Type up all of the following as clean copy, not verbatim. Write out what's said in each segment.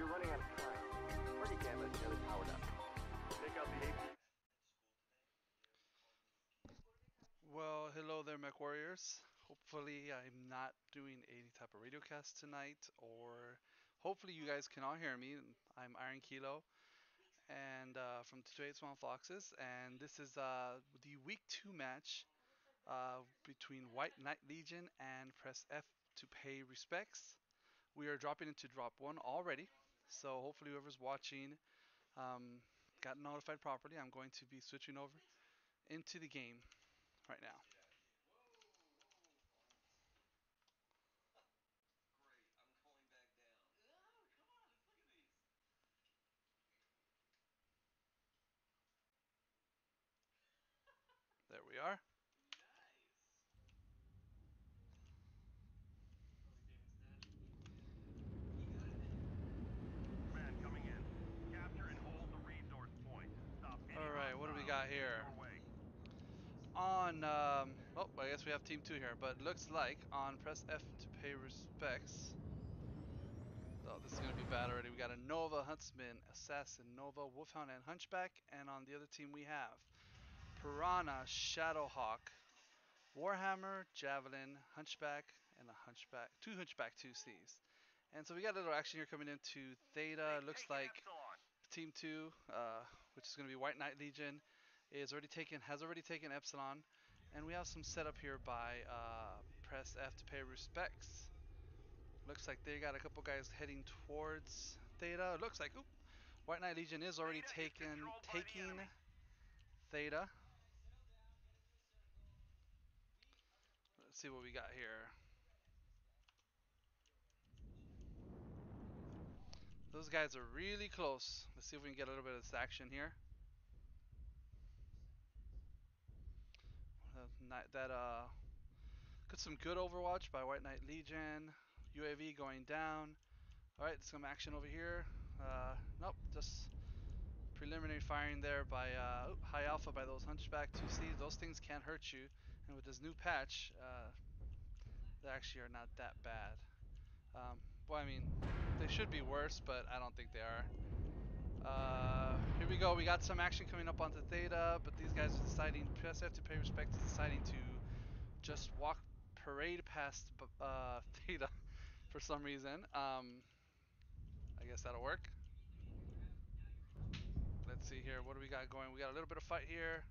you're running out of time. Or you can let the other power down. Take out the AP. Well, hello there, Mech Warriors. Hopefully, I'm not doing any type of radio cast tonight, or hopefully, you guys can all hear me. I'm Iron Kilo, and from today's Small Foxes, and this is the Week 2 match between White Knight Legion and Press F to pay respects. We are dropping into drop 1 already, so hopefully, whoever's watching um, got notified properly. I'm going to be switching over into the game right now. There we are. Man coming in. Capture and hold the resource point. Stop any All right, what do we hostiles got heading here? your way. On, oh, I guess we have Team 2 here, but looks like on press F to pay respects. Oh, this is going to be bad already. We got a Nova, Huntsman, Assassin, Nova, Wolfhound, and Hunchback. And on the other team, we have Piranha, Shadowhawk, Warhammer, Javelin, Hunchback, and a Hunchback, two Hunchback 2Cs. And so we got a little action here coming into Theta. They've Looks taken like Epsilon. Team 2, which is going to be White Knight Legion, has already taken Epsilon, and we have some setup here by press F to pay respects. Looks like they got a couple guys heading towards Theta. Looks like White Knight Legion is already Theta is controlled by the taking enemy. Theta. Let's see what we got here. Those guys are really close. Let's see if we can get a little bit of this action here. Got some good Overwatch by White Knight Legion. UAV going down. Alright, some action over here. Nope, just preliminary firing there by High Alpha by those Hunchback 2Cs. Those things can't hurt you. And with this new patch, they actually are not that bad. Well, I mean, they should be worse, but I don't think they are. Here we go. We got some action coming up onto Theta, but these guys are deciding, PSF to pay respect, is deciding to just parade past Theta for some reason. I guess that'll work. Let's see here. What do we got going? We got a little bit of fight here.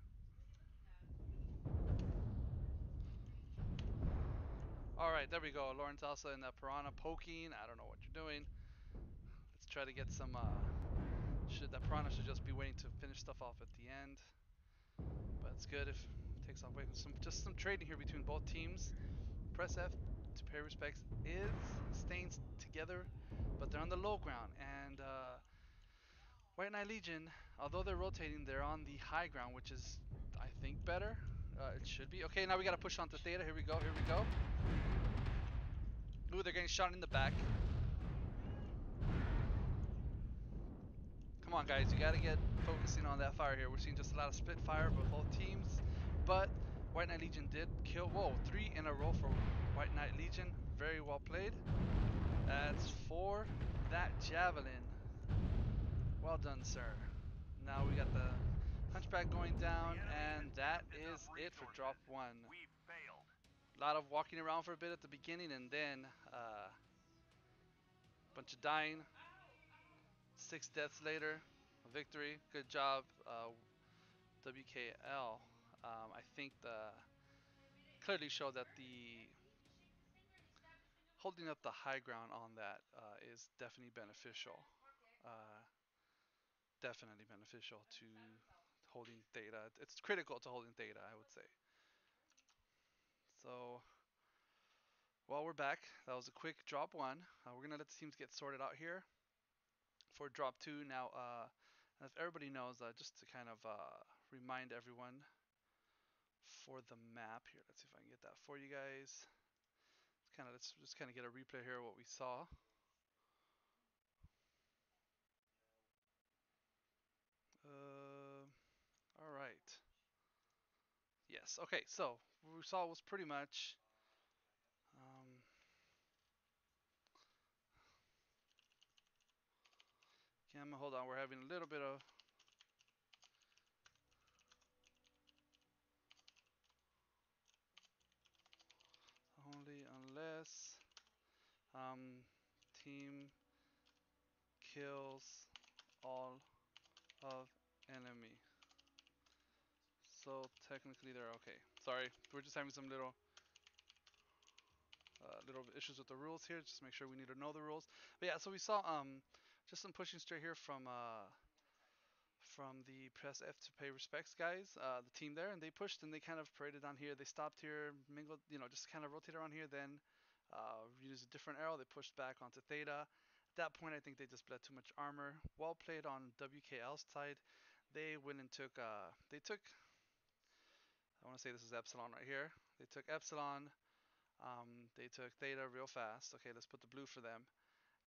All right, there we go. Lawrence Alsa and the Piranha poking. I don't know what you're doing. Let's try to get some. That Piranha should just be waiting to finish stuff off at the end. But it's good if it takes off away from some trading here between both teams. Press F to pay respects is staying together, but they're on the low ground. And White Knight Legion, although they're rotating, they're on the high ground, which is, I think, better. It should be. Okay, now we got to push on to Theta. Here we go. Here we go. Ooh, they're getting shot in the back. Come on, guys. You got to get focusing on that fire here. We're seeing just a lot of split fire by both teams. But White Knight Legion did kill. Whoa, 3 in a row for White Knight Legion. Very well played. That's 4. That Javelin. Well done, sir. Now we got the Hunchback going down, and that is it for drop 1. We failed. A lot of walking around for a bit at the beginning, and then a bunch of dying. 6 deaths later, a victory. Good job, WKL. I think clearly showed that the holding up the high ground on that is definitely beneficial. Uh, Definitely beneficial to holding Theta. It's critical to holding Theta, I would say. So, well, we're back. That was a quick drop 1. We're gonna let the teams get sorted out here for drop 2. Now, as everybody knows, just to kind of remind everyone for the map here. Let's see if I can get that for you guys. Let's just kind of get a replay here of what we saw. All right. Yes. Okay. So what we saw was pretty much. Um, Hold on, we're having a little bit of. Only unless team kills all of enemy. So technically they're okay. Sorry, we're just having some little issues with the rules here. Just make sure we need to know the rules. But yeah, so we saw just some pushing straight here from the press F to pay respects guys, the team there, and they pushed and they kind of paraded on here. They stopped here, mingled, just kind of rotated around here. Then used a different arrow. They pushed back onto Theta. At that point, I think they just bled too much armor. Well played on WKL's side. They went and took. They took. I want to say this is Epsilon right here. They took Epsilon. They took Theta real fast. Okay, let's put the blue for them.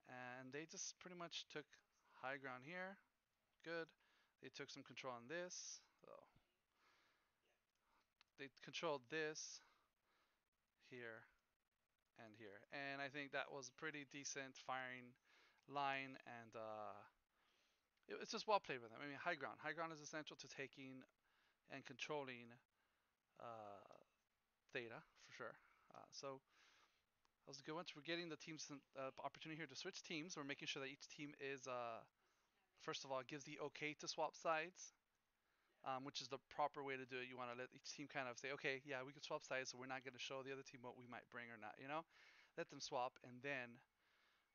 And they just pretty much took high ground here. Good. They took some control on this. So they controlled this here and here. And I think that was a pretty decent firing line, and it's just well played with them. I mean, high ground. High ground is essential to taking and controlling uh, Theta for sure. So that was a good one. So we're getting the teams opportunity here to switch teams. We're making sure that each team is first of all gives the okay to swap sides. Which is the proper way to do it. You want to let each team kind of say, okay, yeah, we can swap sides, so we're not going to show the other team what we might bring or not. Let them swap, and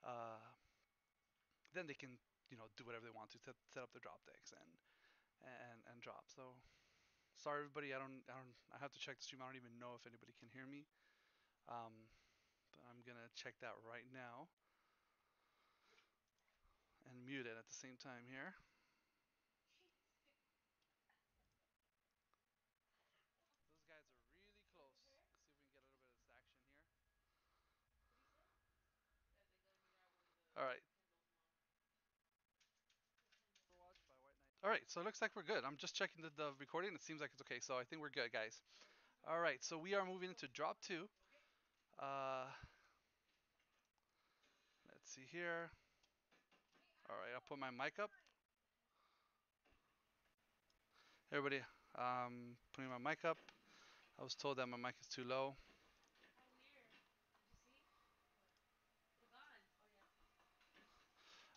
uh, then they can, do whatever they want to set up their drop decks and drop. So sorry everybody, I have to check the stream. I don't even know if anybody can hear me. But I'm gonna check that right now and mute it at the same time here. Those guys are really close. Let's see if we can get a little bit of this action here. All right. All right, so it looks like we're good. I'm just checking the recording. It seems like it's okay, so I think we're good, guys. All right, so we are moving into drop 2. Uh, let's see here. All right, I'll put my mic up. Everybody, putting my mic up. I was told that my mic is too low.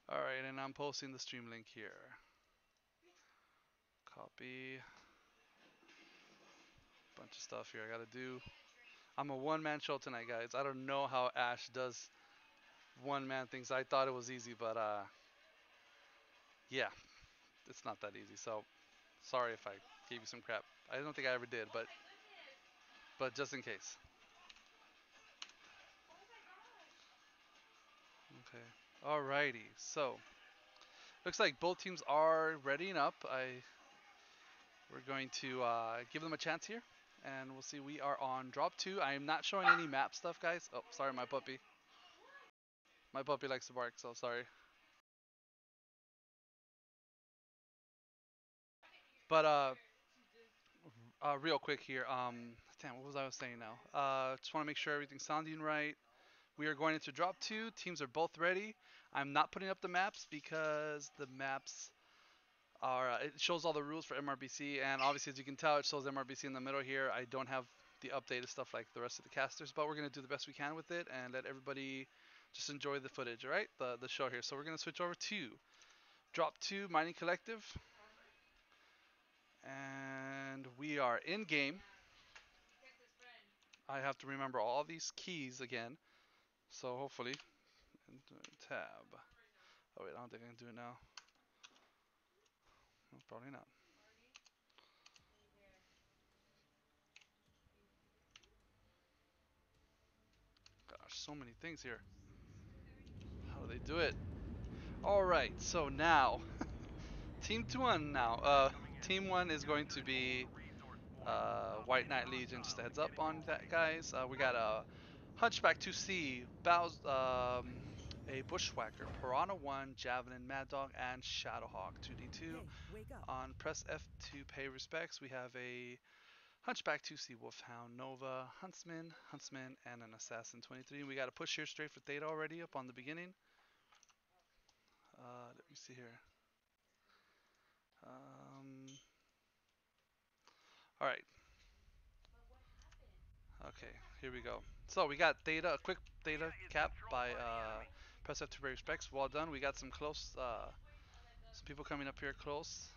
All right, and I'm posting the stream link here. Copy. Bunch of stuff here I gotta do. I'm a one-man show tonight, guys. I don't know how Ash does one-man things. I thought it was easy, but yeah, it's not that easy. So sorry if I gave you some crap. I don't think I ever did, but just in case. Okay. Alrighty. So looks like both teams are readying up. We're going to give them a chance here, and we'll see. We are on drop 2. I am not showing any map stuff, guys. Oh, sorry, my puppy. My puppy likes to bark, so sorry. But real quick here. Damn, what was I saying now? Just want to make sure everything's sounding right. We are going into drop 2. Teams are both ready. I'm not putting up the maps because the maps are. It shows all the rules for MRBC, and obviously, as you can tell, it shows MRBC in the middle here. I don't have the updated stuff like the rest of the casters, but we're gonna do the best we can with it and let everybody just enjoy the footage, all right? The show here. So we're gonna switch over to drop 2 mining collective, and we are in game. I have to remember all these keys again. So hopefully, tab. Oh wait, I don't think I can do it now. No, probably not. Gosh, so many things here. How do they do it? All right, so now, Team 1 now. Team 1 is going to be White Knight Legion. Just a heads up on that, guys. We got a Hunchback 2C, a Bushwhacker, Piranha 1, Javelin, Mad Dog, and Shadowhawk 2D2. Hey, wake up. On press F to pay respects, we have a Hunchback 2C, Wolfhound, Nova, Huntsman, and an Assassin 23. We got a push here straight for Theta already up on the beginning. Let me see here. Um, all right. Okay, here we go. So we got data, a quick data cap by Press F to pay respects. Well done. We got some close, some people coming up here close.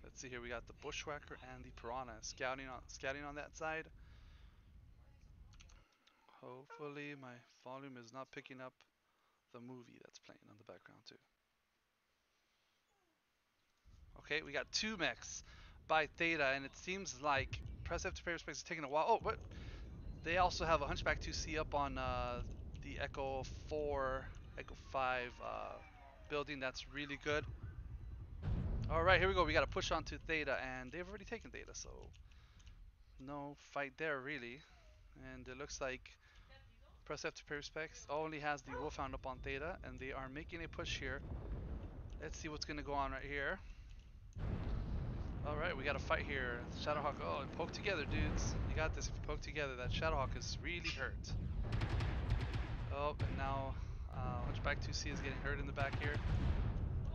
Let's see here. We got the Bushwhacker and the Piranha scouting on that side. Hopefully my volume is not picking up the movie that's playing on the background too. Okay, we got two mechs by Theta, and it seems like Press F to pay respects is taking a while. Oh, what? They also have a Hunchback 2C up on the Echo 4, Echo 5 building. That's really good. All right, here we go. We got to push on to Theta, and they've already taken Theta, so no fight there really. And it looks like Press F to pay respects only has the Wolfhound up on Theta, and they are making a push here. Let's see what's going to go on right here. All right, we got a fight here. Shadowhawk, oh, and poke together, dudes. You got this if you poke together. That Shadowhawk is really hurt. Oh, and now Hunchback 2C is getting hurt in the back here.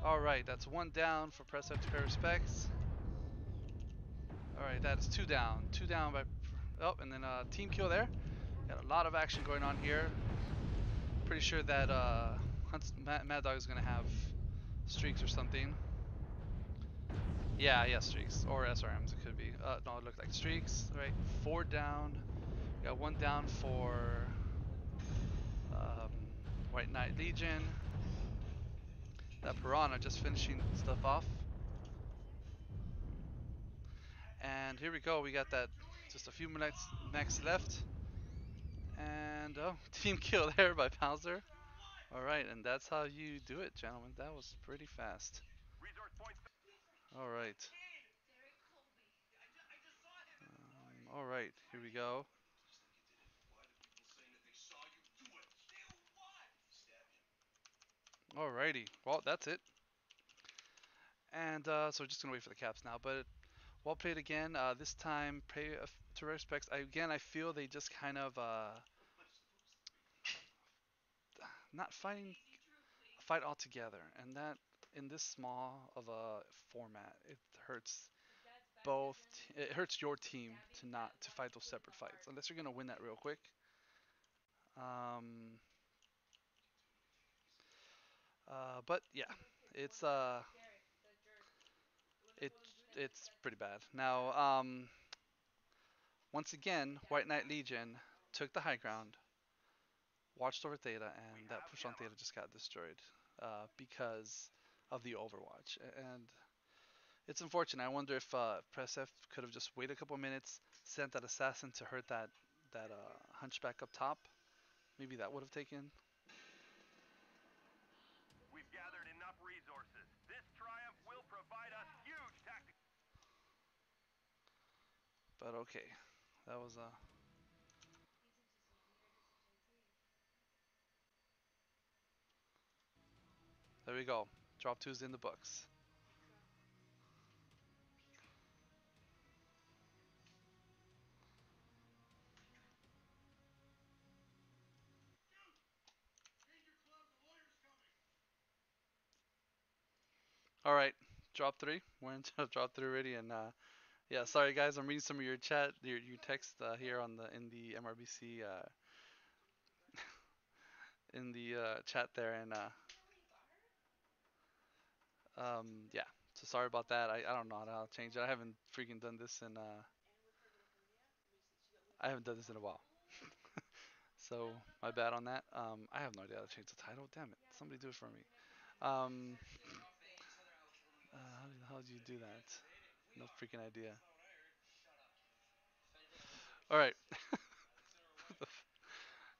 All right, that's one down for Press F to pay respects. All right, that is two down. Two down by... Oh, and then team kill there. Got a lot of action going on here. Pretty sure that Mad Dog is going to have streaks or something. Yeah, streaks. Or SRMs it could be. No, it looked like streaks. All right, four down. Got one down for um, White Knight Legion. That Piranha just finishing stuff off. And here we go. We got that just a few minutes max left. And oh, team kill there by Bowser. All right, and that's how you do it, gentlemen. That was pretty fast. All right. All right, here we go. Alrighty. Well, that's it. And so we're just gonna wait for the caps now. But well played again. This time, pay to respects. I feel they just kind of not fighting a fight altogether, and that in this small of a format, it hurts both. It hurts your team to not to fight those separate fights unless you're gonna win that real quick. Um, but yeah, it's it it's pretty bad. Now, once again, White Knight Legion took the high ground, watched over Theta, and that push on Theta just got destroyed because of the Overwatch. And it's unfortunate. I wonder if Press F could have just waited a couple minutes, sent that assassin to hurt that hunchback up top. Maybe that would have taken. We've gathered enough resources. This triumph will provide us huge tactical. But okay, that was there we go. Drop two's in the books. All right, drop three. We're into drop three already, and yeah, sorry guys, I'm reading some of your chat, your text here on the in the MRBC in the chat there, and yeah. So sorry about that. I don't know how to change it. I haven't freaking done this in I haven't done this in a while. So my bad on that. I have no idea how to change the title. Damn it! Somebody do it for me. Um, how do you do that? No freaking idea. All right.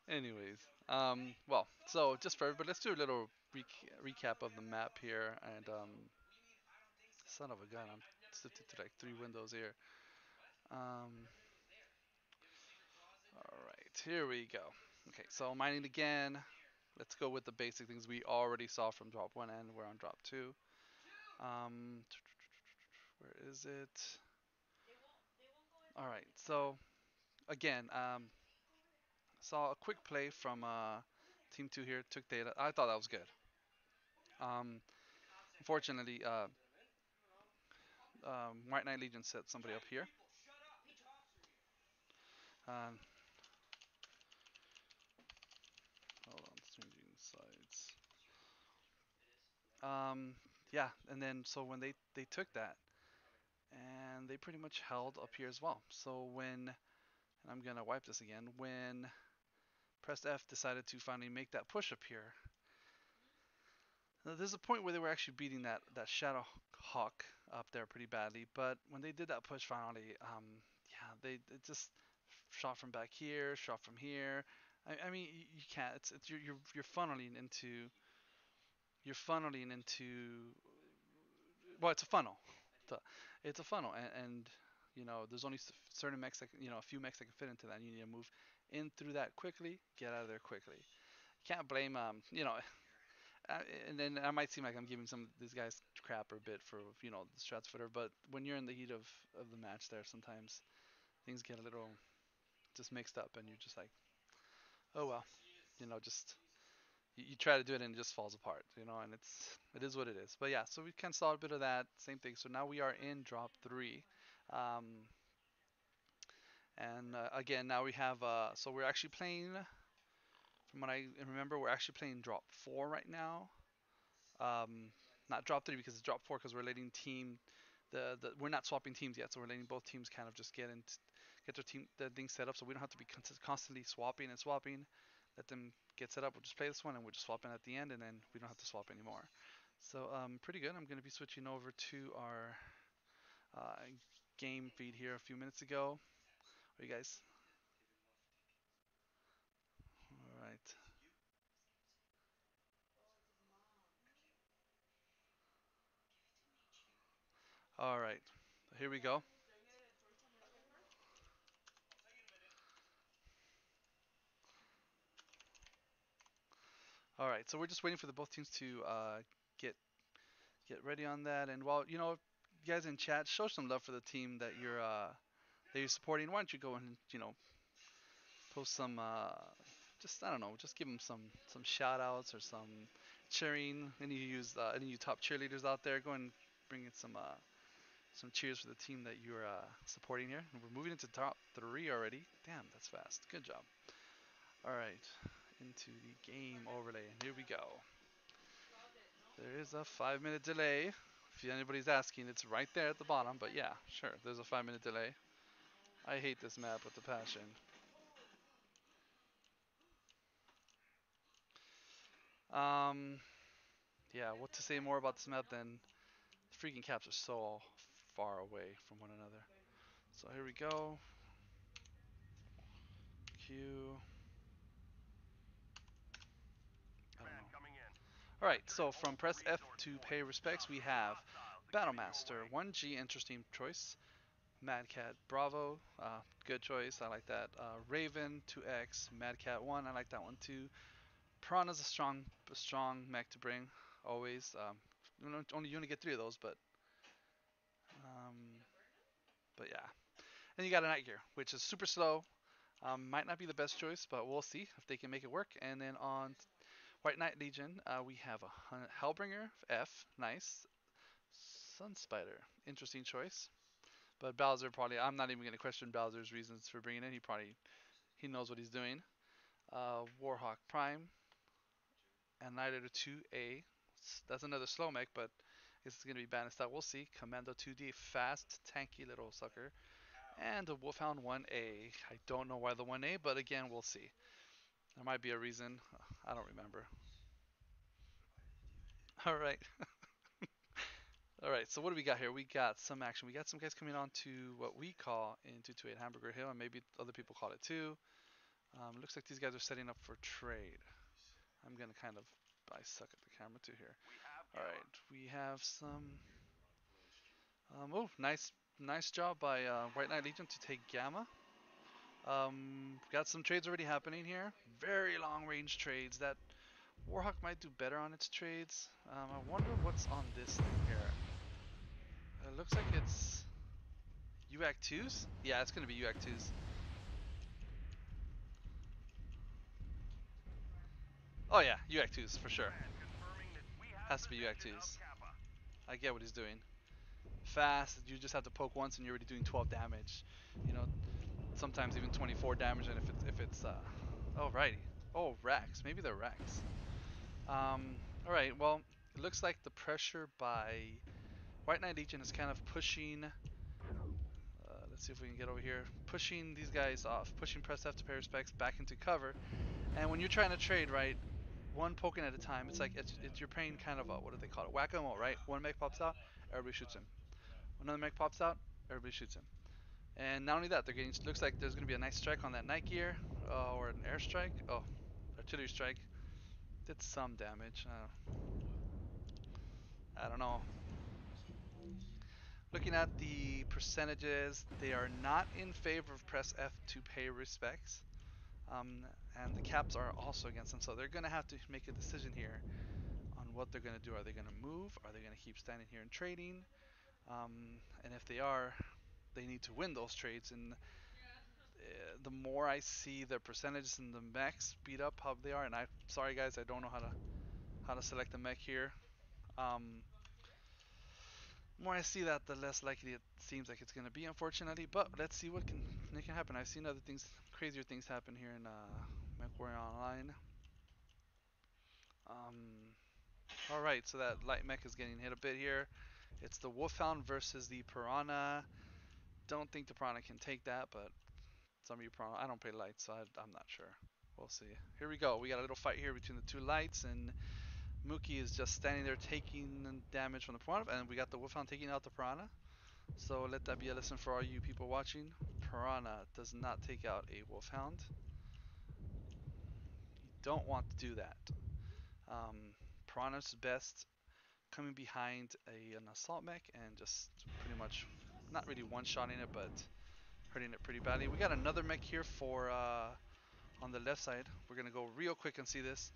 Anyways, well, so just for everybody, let's do a little recap of the map here. And son of a gun, I'm sifting through like three windows here. Um, all right, here we go. Okay, so mining again. Let's go with the basic things we already saw from drop one, and we're on drop two. Um, where is it? All right, so again, saw a quick play from Team Two here. Took data. I thought that was good. Um, unfortunately, White Knight Legion set somebody up here. Um, hold on, changing sides. Um, yeah, and then so when they took that and they pretty much held up here as well. So when, and I'm gonna wipe this again, when pressed F decided to finally make that push up here. Now, there's a point where they were actually beating that Shadow Hawk up there pretty badly, but when they did that push finally, yeah, they just shot from back here, shot from here. I mean, you can't. It's you're funneling into well, it's a funnel. It's a funnel, and you know there's only certain mechs that a few mechs that can fit into that. You need to move in through that quickly, get out of there quickly. Can't blame and then I might seem like I'm giving some of these guys crap a bit for the strats footer, but when you're in the heat of the match, there sometimes things get a little just mixed up, and you're just like, oh well, just you try to do it and it just falls apart, and it is what it is. But yeah, so we can saw a bit of that same thing. So now we are in drop 3, um, and again now we have so we're actually playing. From what I remember, we're actually playing drop 4 right now. Um, Not drop 3 because it's drop 4 because we're letting team we're not swapping teams yet, so we're letting both teams kind of just get their thing set up, so we don't have to be constantly swapping and swapping. Let them get set up. We'll just play this one and we'll just swap in at the end, and then we don't have to swap anymore. So pretty good. I'm going to be switching over to our game feed here a few minutes ago. Are you guys? All right. All right. Here we go. All right. So we're just waiting for the both teams to get get ready on that. And while you guys in chat, show some love for the team that you're supporting. Why don't you go and post some just I don't know, just give them some shout outs or some cheering. Any of you top cheerleaders out there, go and bring in some cheers for the team that you're supporting here. And we're moving into top 3 already. Damn, that's fast. Good job. All right, into the game overlay. And here we go. There is a 5-minute delay. If anybody's asking, it's right there at the bottom. But yeah, sure, there's a 5-minute delay. I hate this map with a passion. Um, yeah, what to say more about this map than the freaking caps are so far away from one another. So here we go. Q. I don't know. Alright, so from press F to pay respects, we have Battlemaster, 1G, interesting choice. Mad Cat Bravo, good choice, I like that. Raven, 2X, Mad Cat 1, I like that one too. Piranha's a strong mech to bring, always. You only get 3 of those, um, but yeah. And you got a Night Gear, which is super slow. Might not be the best choice, but we'll see if they can make it work. And then on White Knight Legion, we have a Hellbringer F, nice. Sun Spider, interesting choice. But Bowser probably, I'm not even going to question Bowser's reasons for bringing it. He knows what he's doing. Warhawk Prime, and Night Rider 2A. That's another slow mech, but it's going to be balanced out. We'll see. Commando 2D, fast, tanky little sucker. And a Wolfhound 1A. I don't know why the 1A, but again, we'll see. There might be a reason. I don't remember. All right. All right. So what do we got here? We got some action. We got some guys coming on to what we call in 228 Hamburger Hill, and maybe other people call it too. Looks like these guys are setting up for trade. I'm gonna kind of I suck at the camera too here. All right. We have some. Oh, nice job by White Knight Legion to take Gamma. Got some trades already happening here. Very long range trades. That Warhawk might do better on its trades. I wonder what's on this thing here. It looks like it's UAC 2s? Yeah, it's going to be UAC 2s. Oh yeah, UAC 2s for sure. Has to be UAC 2s. I get what he's doing. fast. You just have to poke once and you're already doing 12 damage. You know, sometimes even 24 damage. And if it's alrighty. Oh, Rax. Maybe they're Rax. All right. Well, it looks like the pressure by White Knight Legion is kind of pushing. Let's see if we can get over here. Pushing these guys off. Pushing press F to pay respects back into cover. And when you're trying to trade, right, one poking at a time, it's like it's you're playing kind of a, what do they call it? Whack-a-mole, right? One mech pops out, everybody shoots him. Another mech pops out, everybody shoots him. And not only that, they're getting. Looks like there's gonna be a nice strike on that night gear, or an airstrike. Oh, artillery strike. Did some damage. I don't know. Looking at the percentages, they are not in favor of press F to pay respects. Um, and the caps are also against them, so they're gonna have to make a decision here on what they're gonna do. Are they gonna move? Are they gonna keep standing here and trading? And if they are, they need to win those trades. And the more I see the percentages and the mechs speed up how they are, and I'm sorry guys, I don't know how to select the mech here. Um, more I see that, the less likely it seems like it's gonna be, unfortunately. But let's see what can happen. I've seen other things, crazier things happen here in MechWarrior Online. All right, so that light mech is getting hit a bit here. It's the Wolfhound versus the Piranha. Don't think the Piranha can take that, but some of you Piranha. I don't play lights, so I'm not sure. We'll see. Here we go. We got a little fight here between the two lights, and Mookie is just standing there taking damage from the Piranha, and we got the Wolfhound taking out the Piranha. So let that be a lesson for all you people watching. Piranha does not take out a Wolfhound. You don't want to do that. Piranha's best coming behind an assault mech and just pretty much not really one-shotting it, but hurting it pretty badly. We got another mech here for on the left side. We're gonna go real quick and see this.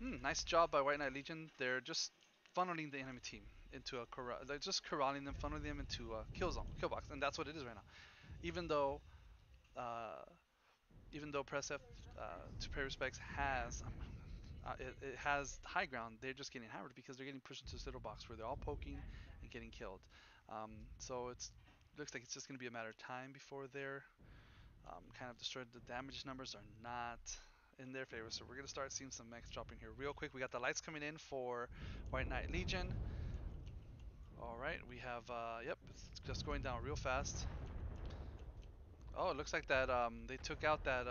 Nice job by White Knight Legion. They're just funneling the enemy team into a corral. They're just corralling them, funneling them into a kill zone, kill box, and that's what it is right now. Even though, uh, even though Press F to pay respects has it has high ground, they're just getting hammered because they're getting pushed into this little box where they're all poking and getting killed. So it's looks like it's just going to be a matter of time before they're kind of destroyed. The damage numbers are not in their favor, so we're going to start seeing some mechs dropping here real quick. We got the lights coming in for White Knight Legion. All right, we have yep, it's just going down real fast. Oh, it looks like that they took out that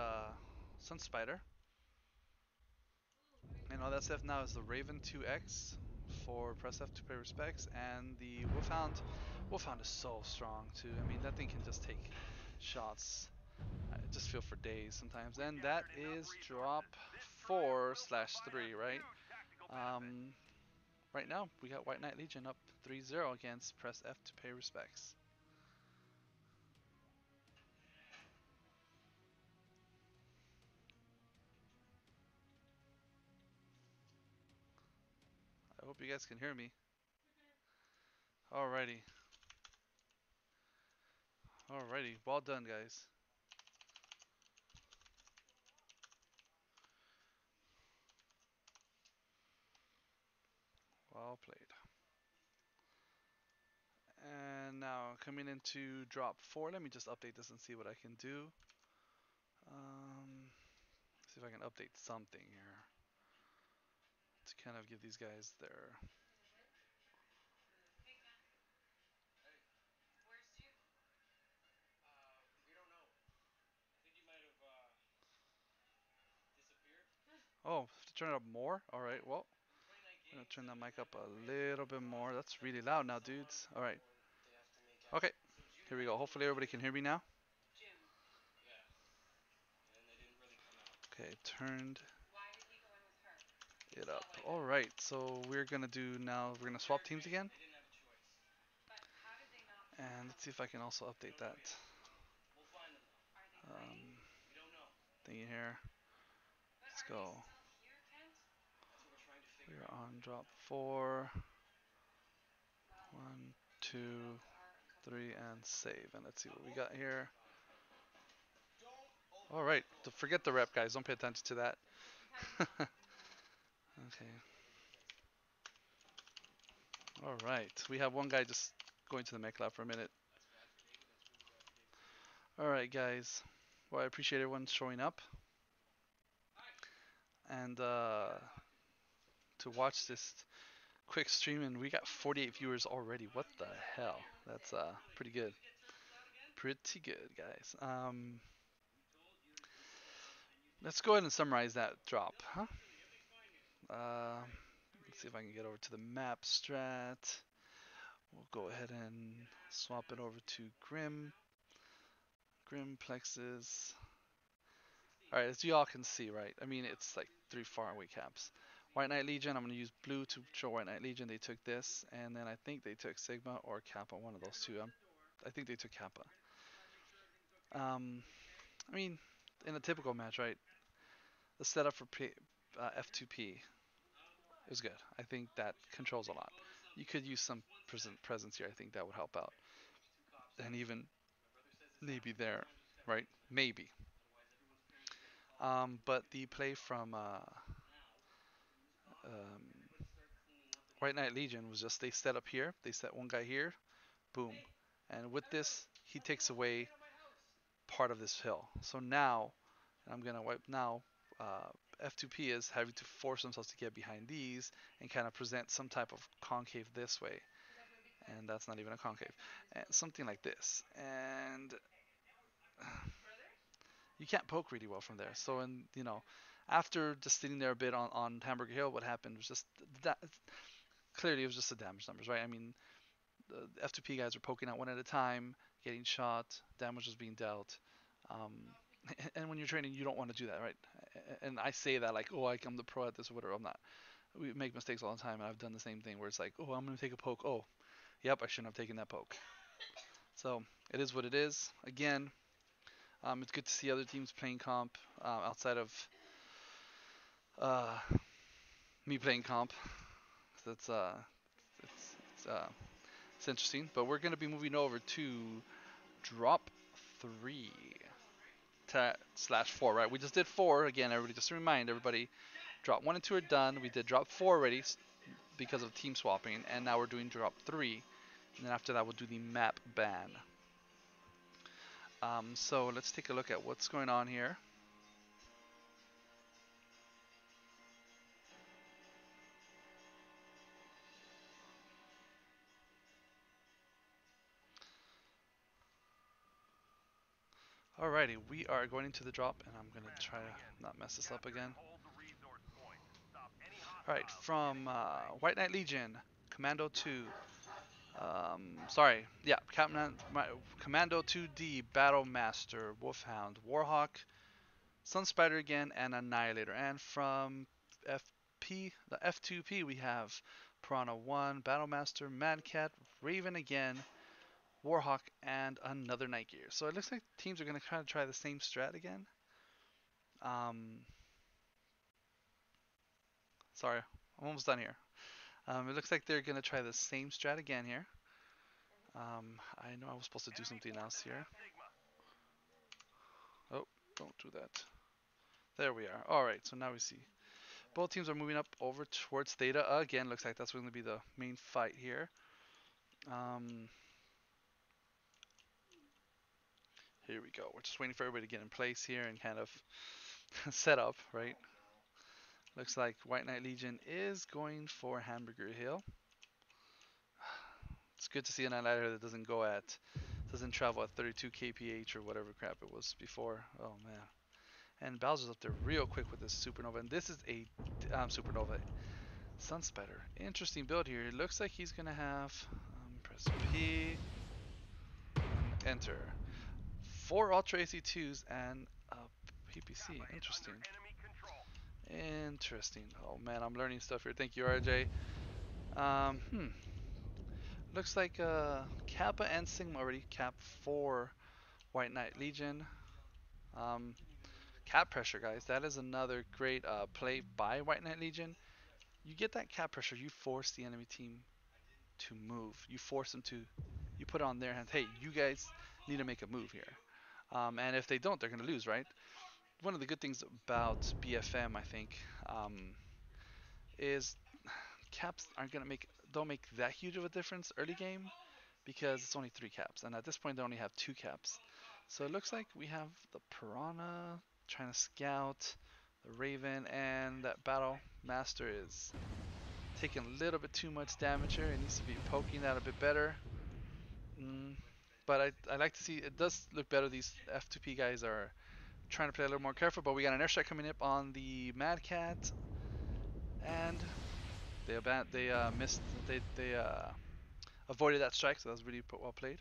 Sun Spider. And all that's left now is the Raven 2X for press F to pay respects, and the Wolfhound. Wolfhound is so strong too. I mean, that thing can just take shots. I just feel for days sometimes. And that is drop 4/3, right? Um, right now we got White Knight Legion up 3-0 against press F to pay respects. I hope you guys can hear me. Alrighty. Alrighty. Well done, guys. Well played. And now coming into drop 4, let me just update this and see what I can do. See if I can update something here to kind of give these guys their. Oh, to turn it up more? Alright, well, I'm gonna turn that mic up a little bit more. That's really loud now, dudes. Alright. Okay, here we go. Hopefully everybody can hear me now. Okay, turned it up. Alright, so we're gonna do now, we're gonna swap teams again. And let's see if I can also update that thingy here. Let's go. We're on drop 4. 1, 2, 3, and save. And let's see what we got here. Alright, forget the rep, guys. Don't pay attention to that. Okay. Alright, we have one guy just going to the mech lab for a minute. All right, guys. Well, I appreciate everyone showing up and to watch this quick stream. And we got 48 viewers already. What the hell? That's pretty good. Pretty good, guys. Let's go ahead and summarize that drop, huh? Uh, let's see if I can get over to the map strat. We'll go ahead and swap it over to Grim Plexus. Alright, as you all can see, right? I mean, it's like 3 far away caps. White Knight Legion, I'm going to use blue to show White Knight Legion. They took this, and then I think they took Sigma or Kappa, one of those two. I think they took Kappa. I mean, in a typical match, right? The setup for F2P is good. I think that controls a lot. You could use some presence here. I think that would help out. And even maybe there, right? Maybe. But the play from White Knight Legion was just they set up here, they set one guy here, boom. And with this, he takes away part of this hill. So now, I'm going to wipe now, F2P is having to force themselves to get behind these and kind of present some type of concave this way. And that's not even a concave. And something like this. And you can't poke really well from there. So, after just sitting there a bit on Hamburger Hill, what happened was just that. Clearly, it was just the damage numbers, right? I mean, the F2P guys were poking out one at a time, getting shot, damage was being dealt. And when you're training, you don't want to do that, right? And I say that like, oh, I'm the pro at this or whatever. I'm not. We make mistakes all the time, and I've done the same thing where it's like, oh, I'm going to take a poke. Oh, yep, I shouldn't have taken that poke. So it is what it is. Again, it's good to see other teams playing comp outside of me playing comp. That's it's interesting. But we're going to be moving over to drop 3 slash 4, right? We just did 4 again. Everybody, just to remind everybody, drop 1 and 2 are done. We did drop 4 already because of team swapping, and now we're doing drop 3. And then after that, we'll do the map ban. So let's take a look at what's going on here. Alrighty, we are going into the drop, and I'm going to try to not mess this up again. Alright, from White Knight Legion, Commando 2. Commando 2D, Battle Master, Wolfhound, Warhawk, Sun Spider again, and Annihilator. And from the F2P, we have Piranha 1, Battle Master, Mad Cat, Raven again, Warhawk, and another Night Gear. So it looks like teams are going to kind of try the same strat again. Sorry, I'm almost done here. It looks like they're going to try the same strat again here. I know I was supposed to do something else here. Oh, don't do that. There we are. Alright, so now we see. Both teams are moving up over towards Theta again. Looks like that's going to be the main fight here. Here we go. We're just waiting for everybody to get in place here and kind of set up, right? Looks like White Knight Legion is going for Hamburger Hill. It's good to see an annihilator that doesn't travel at 32 kph or whatever crap it was before. Oh man. And Bowser's up there real quick with this supernova, and this is a supernova Sun Spider. Interesting build here. It looks like he's gonna have press P, enter. 4 Ultra AC2s and a PPC. Interesting. Interesting. Oh man, I'm learning stuff here. Thank you, RJ. Looks like Kappa and Sigma already cap for White Knight Legion. Cap pressure, guys. That is another great play by White Knight Legion. You get that cap pressure, you force the enemy team to move. You force them to, you put on their hands, hey, you guys need to make a move here. And if they don't, they're going to lose, right? One of the good things about BFM, I think, is caps don't make that huge of a difference early game, because it's only 3 caps, and at this point they only have 2 caps. So it looks like we have the Piranha trying to scout the Raven, and that Battle Master is taking a little bit too much damage here. It needs to be poking that a bit better. Mm, but I like to see it does look better. These F2P guys are trying to play a little more careful, but we got an airstrike coming up on the Mad Cat, and they missed they avoided that strike, so that was really well played.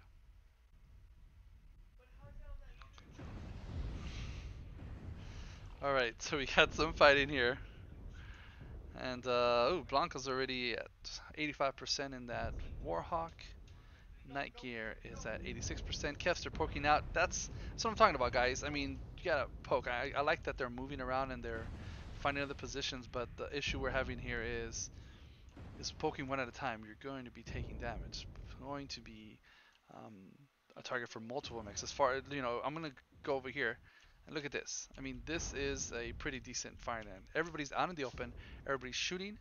All right, so we got some fighting here, and oh, Blanca's already at 85% in that Warhawk. Night Gear is at 86%. Kevs are poking out. That's what I'm talking about, guys. I mean, you gotta poke. I like that they're moving around and they're finding other positions, but the issue we're having here is poking one at a time. You're going to be taking damage. Going to be um, a target for multiple mechs. As far as I'm gonna go over here and look at this. I mean, this is a pretty decent firing land. Everybody's out in the open. Everybody's shooting.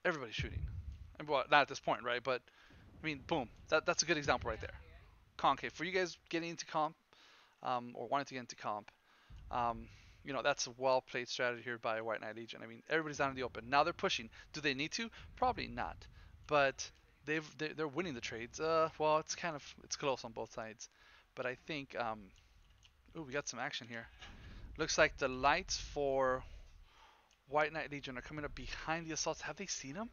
Everybody's shooting. And well, not at this point, right? But I mean, boom. That's a good example right there. Concave. For you guys getting into comp, or wanting to get into comp, um, that's a well played strategy here by White Knight Legion. I mean, everybody's out in the open. Now they're pushing. Do they need to? Probably not. But they're winning the trades. Well, it's close on both sides. But I think, ooh, we got some action here. Looks like the lights for White Knight Legion are coming up behind the assaults. Have they seen them?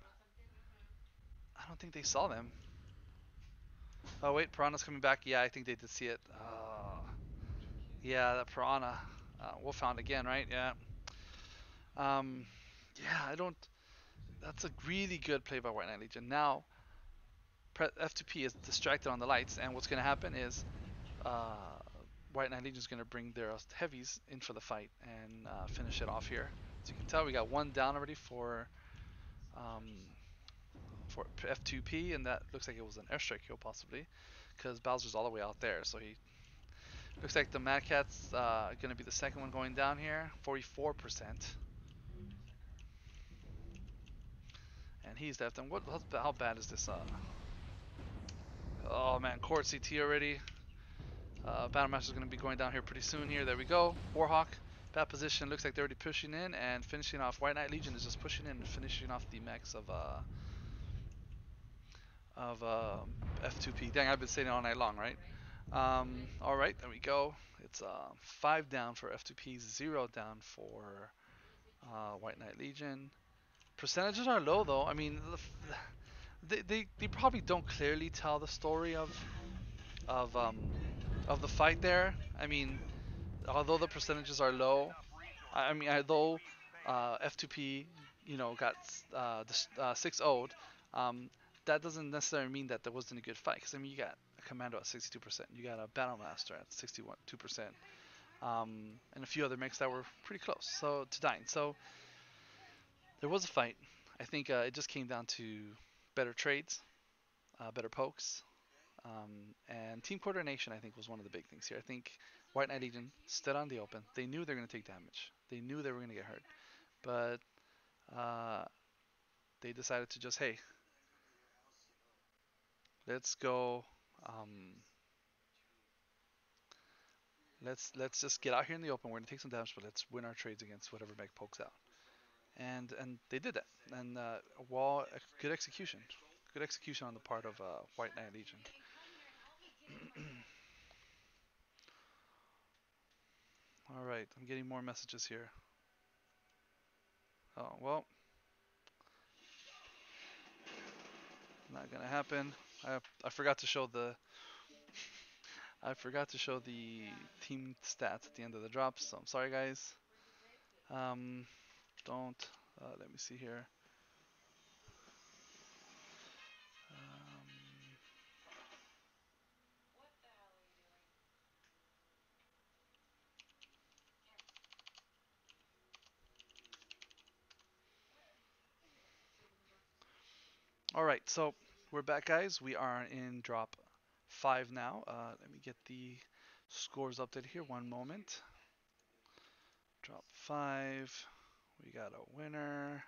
I don't think they saw them. Oh wait, Piranha's coming back. Yeah, I think they did see it. Yeah, that Piranha. We'll found again, right? Yeah. Um, yeah, I don't. That's a really good play by White Knight Legion. Now, F2P is distracted on the lights, and what's going to happen is uh, White Knight Legion is going to bring their heavies in for the fight and finish it off here. As you can tell, we got one down already um, for F2P, and that looks like it was an airstrike kill possibly, because Bowser's all the way out there, so he looks like the Mad Cat's going to be the second one going down here, 44%. And he's left. And how bad is this? Oh man, Court CT already. Battlemaster's going to be going down here pretty soon here. There we go. Warhawk, bad position. Looks like they're already pushing in and finishing off. White Knight Legion is just pushing in and finishing off the mechs of F2P. Dang, I've been saying it all night long, right? All right, there we go. It's 5 down for F2P, 0 down for White Knight Legion. Percentages are low though. I mean, they probably don't clearly tell the story of um of the fight there. I mean, although the percentages are low, I mean, although F2P got 6-0'd, um, that doesn't necessarily mean that there wasn't a good fight. Because I mean, you got a Commando at 62%, you got a Battlemaster at 61.2%, and a few other mechs that were pretty close to dying. So there was a fight. I think it just came down to better trades, better pokes, and team coordination. I think was one of the big things here. I think White Knight Legion stood on the open. They knew they were going to take damage. They knew they were going to get hurt, but uh, they decided to just, hey, let's go. Um, let's just get out here in the open. We're going to take some damage, but let's win our trades against whatever mech pokes out. And they did that. And good execution. Good execution on the part of White Knight Legion. All right, I'm getting more messages here. Oh well, not gonna happen. I forgot to show the team stats at the end of the drops. So I'm sorry, guys. Don't. Let me see here. Um, all right, so we're back, guys. We are in drop 5 now. Let me get the scores updated here. One moment. Drop 5. We got a winner.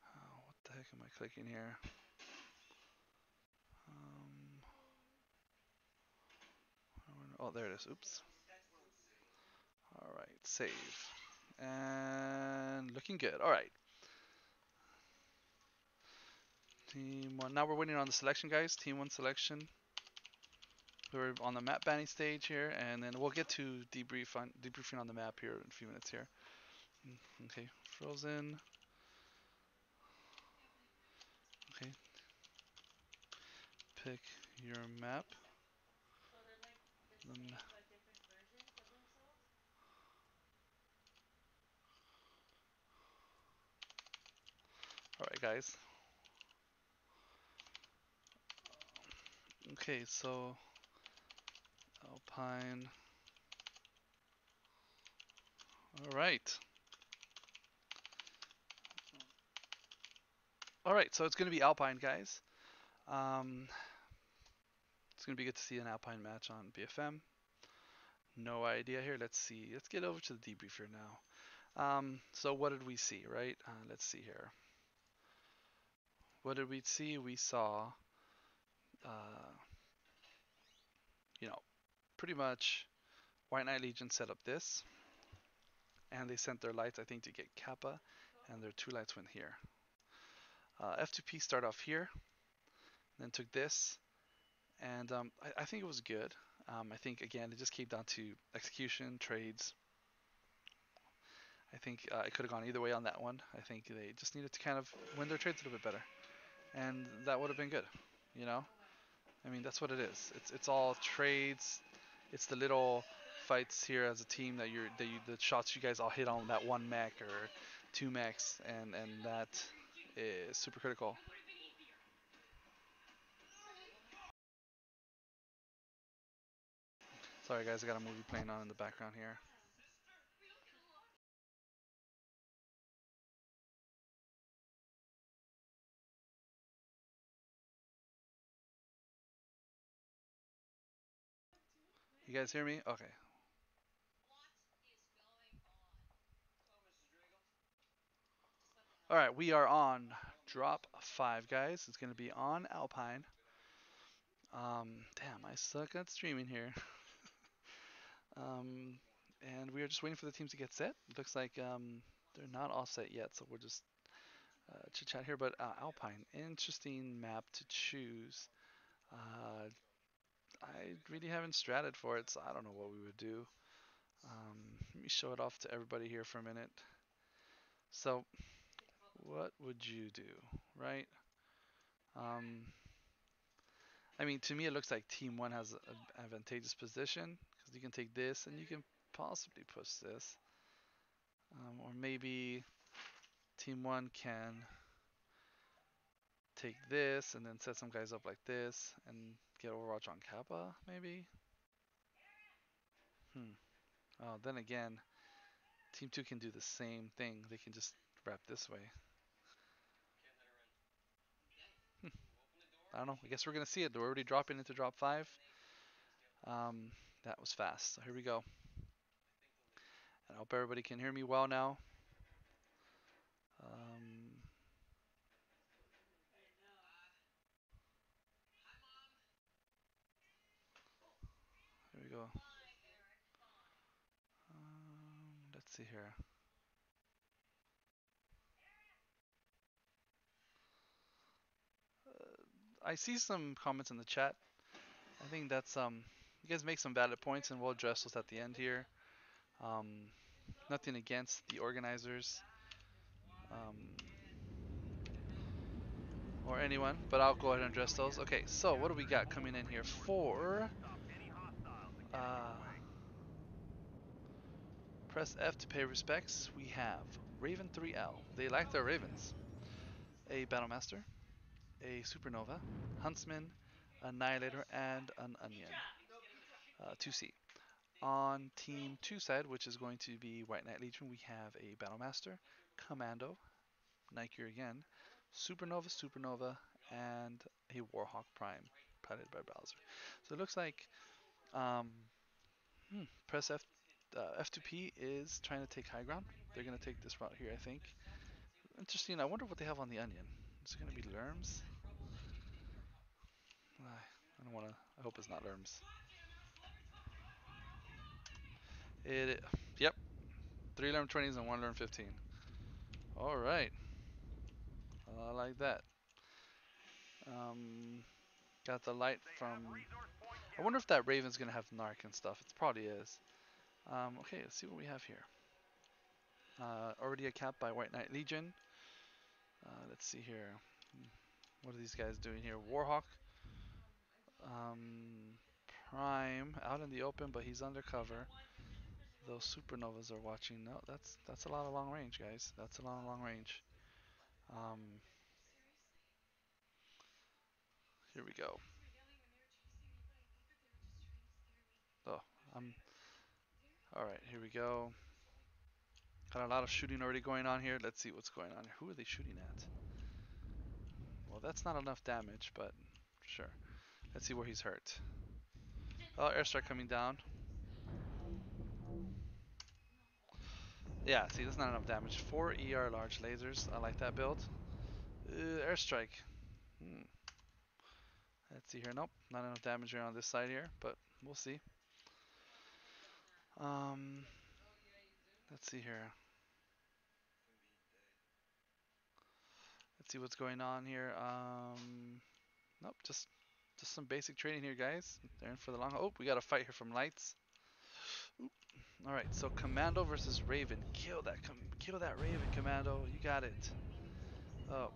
Oh, what the heck am I clicking here? Oh, there it is. Oops. All right, save. And looking good. All right. Team 1. Now we're waiting on the selection, guys. Team 1 selection. We're on the map banning stage here, and then we'll get to debriefing on the map here in a few minutes here. Okay, frozen. Okay, pick your map. All right, guys. Okay, so Alpine. All right. All right, so it's going to be Alpine, guys. It's going to be good to see an Alpine match on BFM. No idea here. Let's see. Let's get over to the debriefer now. So what did we see, right? Let's see here. What did we see? We saw, uh, pretty much White Knight Legion set up this, and they sent their lights, I think, to get Kappa, and their 2 lights went here. F2P started off here, then took this, and I think it was good. I think, again, it just came down to execution, trades. I think it could have gone either way on that one. I think they just needed to kind of win their trades a little bit better, and that would have been good, you know? I mean, that's what it is. It's all trades. It's the little fights here as a team the shots you guys all hit on that one mech or 2 mechs, and that is super critical. Sorry guys, I got a movie playing on in the background here. You guys hear me? Okay. All right, we are on drop 5, guys. It's gonna be on Alpine. Damn, I suck at streaming here. Um, and we are just waiting for the teams to get set. It looks like they're not all set yet, so we'll just chit chat here. But Alpine, interesting map to choose. Uh, I really haven't stratted for it, so I don't know what we would do. Let me show it off to everybody here for a minute. So, what would you do, right? Um, I mean, to me, it looks like Team 1 has an advantageous position because you can take this and you can possibly push this. Or maybe Team 1 can take this and then set some guys up like this and get Overwatch on Kappa, maybe? Oh, then again, Team 2 can do the same thing. They can just wrap this way. I don't know. I guess we're going to see it. They're already dropping into drop 5. That was fast. So here we go. And I hope everybody can hear me well now. Here we go. Let's see here. I see some comments in the chat. I think that's you guys make some valid points, and we'll address those at the end here. Um, Nothing against the organizers um, or anyone, but I'll go ahead and address those. Okay, so what do we got coming in here for? Press F to pay respects. We have Raven 3L. They like their Ravens. A Battlemaster, a Supernova, Huntsman, Annihilator, and an Onion. 2C. On Team 2 side, which is going to be White Knight Legion, we have a Battlemaster, Commando, Nike again, Supernova, and a Warhawk Prime, piloted by Bowser. So it looks like press F, F2P is trying to take high ground. They're going to take this route here, I think. Interesting. I wonder what they have on the Onion. Is it going to be Lerms? I don't want to. I hope it's not Lerms. It, yep, 3 learn 20s and 1 learn 15. All right, I like that. Um, got the light from. I wonder if that Raven's gonna have Narc and stuff. It probably is. Okay, let's see what we have here. Already a cap by White Knight Legion. Let's see here. What are these guys doing here? Warhawk. Um, Prime out in the open, but he's undercover. Those supernovas are watching. No, that's a lot of long range, guys. That's a lot of long range. Um, Here we go. Oh, I'm all right. Here we go. Got a lot of shooting already going on here. Let's see what's going on here. Who are they shooting at? Well, that's not enough damage, but sure. Let's see where he's hurt. Oh, airstrike coming down. Yeah, see, that's not enough damage. 4 ER large lasers. I like that build. Airstrike. Hmm. Let's see here. Nope, not enough damage here on this side here, but we'll see. Um, let's see here. Let's see what's going on here. Nope, just some basic training here, guys. They're in for the long haul. Oh, we got a fight here from Lights. Oop. All right, so Commando versus Raven. Kill that Raven, Commando. You got it. Oh,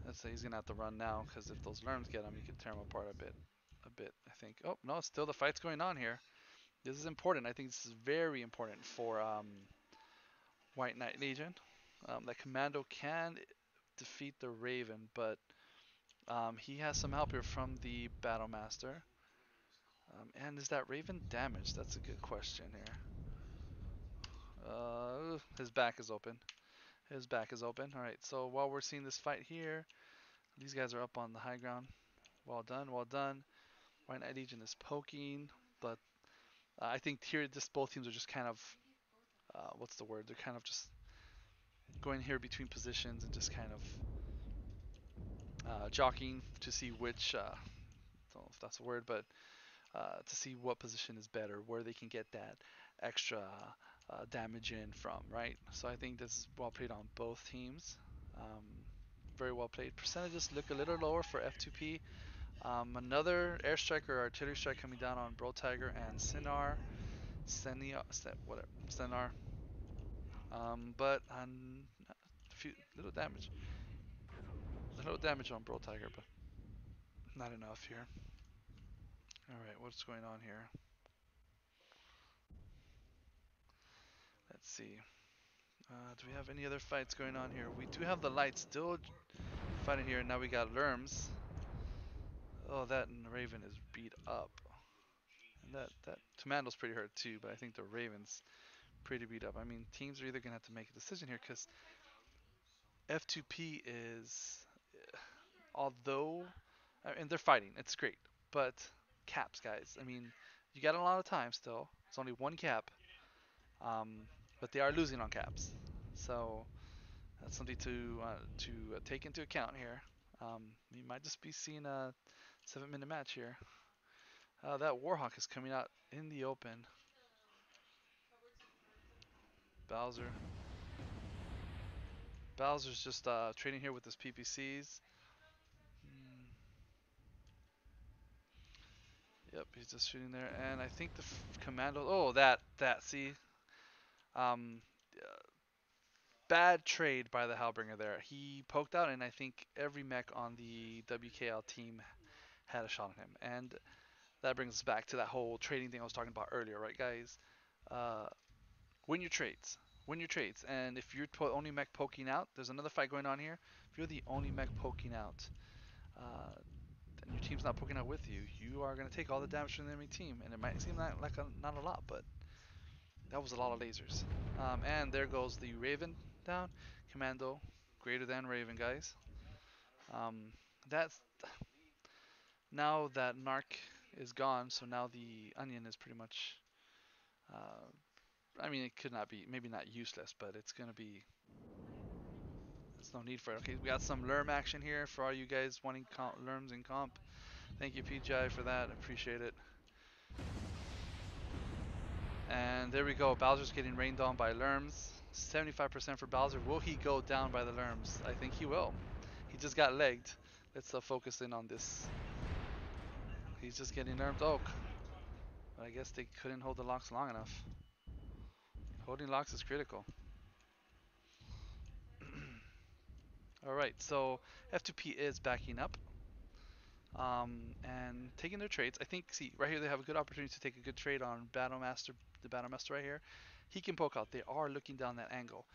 let's say he's gonna have to run now because if those Lerms get him, he could tear him apart a bit. I think. Oh no, still the fight's going on here. This is important. I think this is very important for White Knight Legion. That Commando can defeat the Raven, but he has some help here from the Battle Master. And is that Raven damaged? That's a good question here. His back is open. His back is open. All right. So while we're seeing this fight here, these guys are up on the high ground. Well done. Well done. White Knight Legion is poking, but I think here just both teams are just kind of what's the word? They're kind of just going here between positions and just kind of jockeying to see which. Don't know if that's a word, but to see what position is better, where they can get that extra damage in from, right? So I think this is well played on both teams. Um, Very well played. Percentages look a little lower for F2P. Another airstrike or artillery strike coming down on Bro Tiger and Sinar. Whatever, Sinar. But a few little damage on Bro Tiger, but not enough here. All right, what's going on here? Let's see. Do we have any other fights going on here? We do have the lights still fighting here. Now we got Lerms. Oh, that and the Raven is beat up. And that Commando's pretty hurt too, but I think the Raven's pretty beat up. I mean, teams are either gonna have to make a decision here because F2P is, although, and they're fighting, it's great, but caps, guys. I mean, you got a lot of time still. It's only one cap, but they are losing on caps, so that's something to take into account here. You might just be seeing a 7-minute match here. That Warhawk is coming out in the open. Bowser. Bowser's just trading here with his PPCs. Mm, yep, he's just shooting there, and I think the commando. Oh, that. See, um, bad trade by the Hellbringer there. He poked out, and I think every mech on the WKL team had a shot on him, and that brings us back to that whole trading thing I was talking about earlier, right, guys? Uh, win your trades. Win your trades. And if you're only mech poking out, there's another fight going on here. If you're the only mech poking out, and your team's not poking out with you, you are going to take all the damage from the enemy team. And it might seem like not a lot, but that was a lot of lasers. And there goes the Raven down. Commando, greater than Raven, guys. Um, that's now that Narc is gone, so now the Onion is pretty much. I mean, it could not be, maybe not useless, but it's gonna be. There's no need for it. Okay, we got some Lerm action here for all you guys wanting Lerms in comp. Thank you, PGI, for that. Appreciate it. And there we go. Bowser's getting rained on by Lerms. 75% for Bowser. Will he go down by the Lerms? I think he will. He just got legged. Let's focus in on this. He's just getting Lermed. Oh, but I guess they couldn't hold the locks long enough. Holding locks is critical. Alright, so F2P is backing up. And taking their trades. I think, see, right here they have a good opportunity to take a good trade on Battlemaster, the Battlemaster right here. He can poke out. They are looking down that angle,